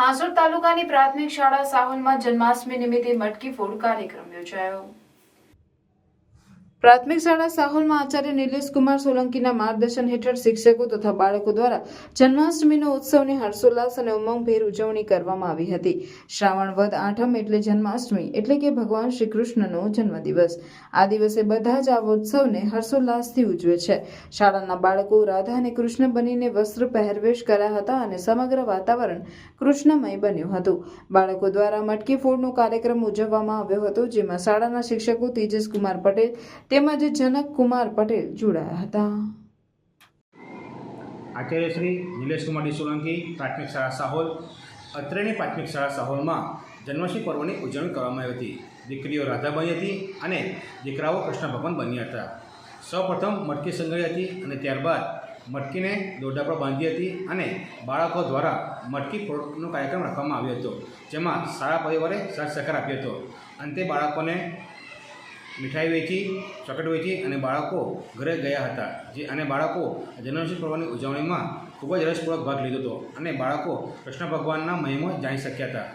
હાંસોડ તાલુકાની પ્રાથમિક શાળા સાહોલમાં જન્માષ્ટમી નિમિત્તે મટકી ફોડ કાર્યક્રમ યોજાયો। પ્રાથમિક શાળા સાહોલમાં આચાર્ય નિલેશ કુમાર સોલંકીના માર્ગદર્શન હેઠળ શિક્ષકો તથા બાળકો દ્વારા જન્માષ્ટમીનો ઉત્સવની હર્ષોલ્લાસ અને ઉમંગભેર ઉજવણી કરવામાં આવી હતી। શ્રાવણ વદ આઠમ એટલે જન્માષ્ટમી એટલે કે ભગવાન શ્રી કૃષ્ણનો જન્મદિવસ। આ દિવસે બધા જ આ ઉત્સવને હર્ષોલ્લાસથી ઉજવે છે। શાળાના બાળકો રાધા અને કૃષ્ણ બનીને વસ્ત્ર પહેરવેશ કર્યા હતા અને સમગ્ર વાતાવરણ કૃષ્ણમય બન્યું હતું। બાળકો દ્વારા મટકી ફોડનો કાર્યક્રમ ઉજવવામાં આવ્યો હતો, જેમાં શાળાના શિક્ષકો તેજસ કુમાર પટેલ તેમજ જનક કુમાર પટેલ જોડાયા હતા। આચાર્ય શ્રી નિલેશ કુમાર સોલંકી પ્રાથમિક શાળા સાહોલ અત્રેની પ્રાથમિક શાળા સાહોલમાં જન્માષ્ટમી પર્વની ઉજવણી કરવામાં આવી હતી। દીકરીઓ રાધા બની હતી અને દીકરાઓ કૃષ્ણ ભગવાન બન્યા હતા। સૌપ્રથમ મટકી સંઘળી હતી અને ત્યારબાદ મટકીને દોરડા પર બાંધી હતી અને બાળકો દ્વારા મટકી ફોડનો કાર્યક્રમ રાખવામાં આવ્યો હતો, જેમાં શાળા પરિવારે સાથ સહકાર આપ્યો હતો। અંતે બાળકોને મીઠાઈ વેચી, ચોકલેટ વેચી અને બાળકો ઘરે ગયા હતા। અને બાળકો જન્માષ્ટમી પર્વની ઉજવણીમાં ખૂબ જ રસપૂર્વક ભાગ લીધો હતો અને બાળકો કૃષ્ણ ભગવાનના મહિમા જાણી શક્યા હતા।